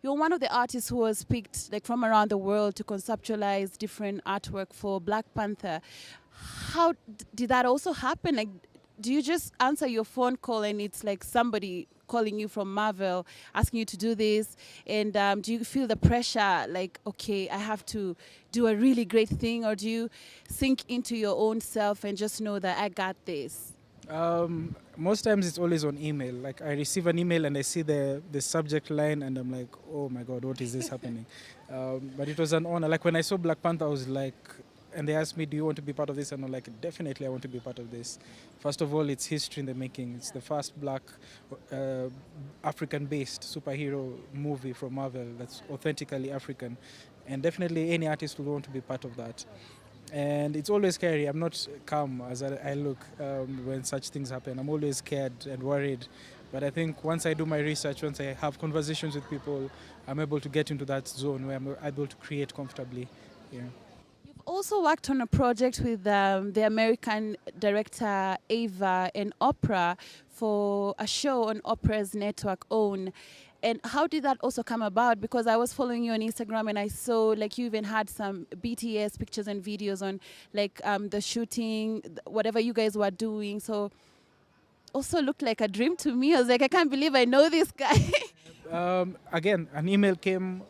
you're one of the artists who was picked like from around the world to conceptualize different artwork for Black Panther. How did that also happen? Like, do you just answer your phone call and it's like somebody calling you from Marvel asking you to do this? And do you feel the pressure like, okay, I have to do a really great thing? Or do you sink into your own self and just know that I got this? Most times it's always on email. Like I receive an email and I see the subject line and I'm like, oh my God, what is this happening? But it was an honor. Like when I saw Black Panther, I was like, and they asked me, do you want to be part of this? And I'm like, definitely I want to be part of this. First of all, it's history in the making. It's the first Black African-based superhero movie from Marvel that's authentically African. And definitely any artist will want to be part of that. And it's always scary. I'm not calm as I look when such things happen. I'm always scared and worried. But I think once I do my research, once I have conversations with people, I'm able to get into that zone where I'm able to create comfortably. Yeah. You've also worked on a project with the American director Ava and Oprah for a show on Oprah's network OWN. And how did that also come about? Because I was following you on Instagram and I saw like you even had some BTS pictures and videos on like the shooting, whatever you guys were doing. So also looked like a dream to me. I was like, I can't believe I know this guy. Again, an email came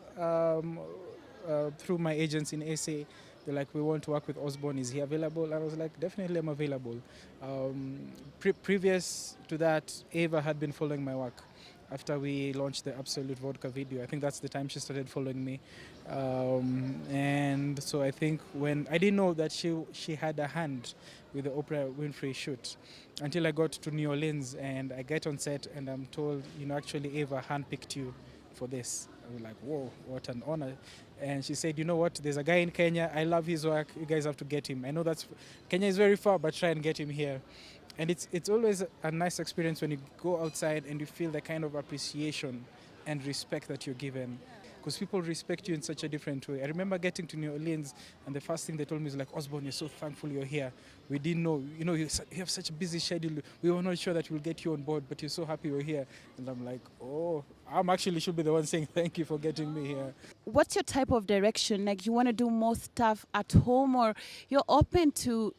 through my agents in SA. They're like, we want to work with Osborne. Is he available? And I was like, definitely I'm available. Previous to that, Ava had been following my work. After we launched the Absolute Vodka video, I think that's the time she started following me. And so I think when I didn't know that she had a hand with the Oprah Winfrey shoot until I got to New Orleans and I get on set and I'm told, actually Ava handpicked you for this. I was like, whoa, what an honor. And she said, you know what, there's a guy in Kenya, I love his work, you guys have to get him. I know Kenya is very far, but try and get him here. And it's always a nice experience when you go outside and you feel the kind of appreciation and respect that you're given. Because people respect you in such a different way. I remember getting to New Orleans and the first thing they told me was like, Osborne, you're so thankful you're here. We didn't know, you have such a busy schedule. We were not sure that we'll get you on board, but you're so happy you're here. And I'm like, oh, I'm actually should be the one saying thank you for getting me here. What's your type of direction? Like you want to do more stuff at home or you're open to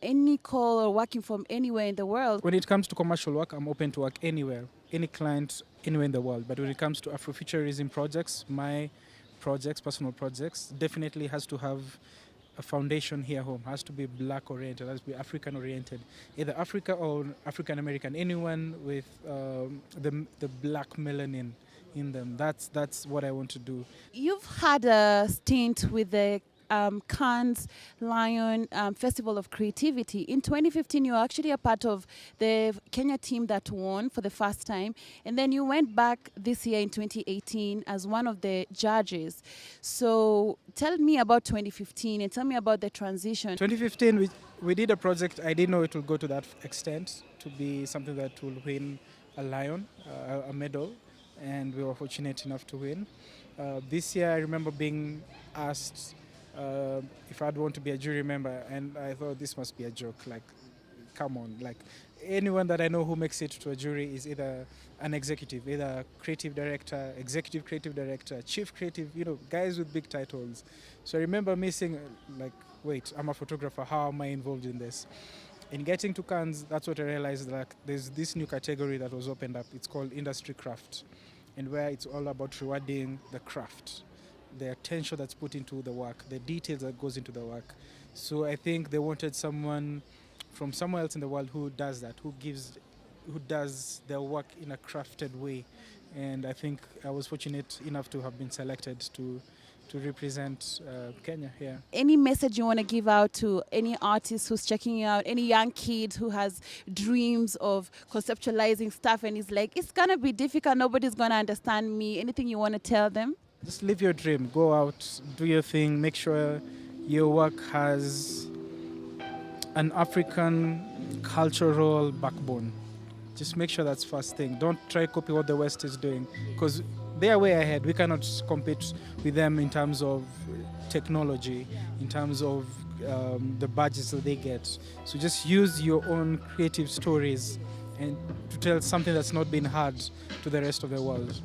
any call or working from anywhere in the world? When it comes to commercial work, I'm open to work anywhere, any client, anywhere in the world. But when it comes to Afrofuturism projects, my projects, personal projects, definitely has to have a foundation here home. Has to be Black oriented, has to be African oriented, either Africa or African American. Anyone with the Black melanin in them. That's what I want to do. You've had a stint with the Cannes Lion Festival of Creativity. In 2015, you were actually a part of the Kenya team that won for the first time. And then you went back this year in 2018 as one of the judges. So tell me about 2015 and tell me about the transition. 2015, we did a project. I didn't know it would go to that extent, to be something that will win a lion, a medal. And we were fortunate enough to win. This year, I remember being asked if I'd want to be a jury member, and I thought this must be a joke. Like, come on! Like, anyone that I know who makes it to a jury is either an executive, either creative director, executive creative director, chief creative. Guys with big titles. So I remember missing, like, wait, I'm a photographer. How am I involved in this? In getting to Cannes, that's what I realized. Like, there's this new category that was opened up. It's called industry craft, and where it's all about rewarding the craft, the attention that's put into the work, the details that goes into the work. So I think they wanted someone from somewhere else in the world who does that, who does their work in a crafted way. And I think I was fortunate enough to have been selected to represent Kenya here. Any message you want to give out to any artist who's checking you out, any young kid who has dreams of conceptualizing stuff and is like, it's going to be difficult, nobody's going to understand me. Anything you want to tell them? Just live your dream. Go out, do your thing. Make sure your work has an African cultural backbone. Just make sure that's first thing. Don't try to copy what the West is doing, because they are way ahead. We cannot compete with them in terms of technology, in terms of the budgets that they get. So just use your own creative stories and to tell something that's not been heard to the rest of the world.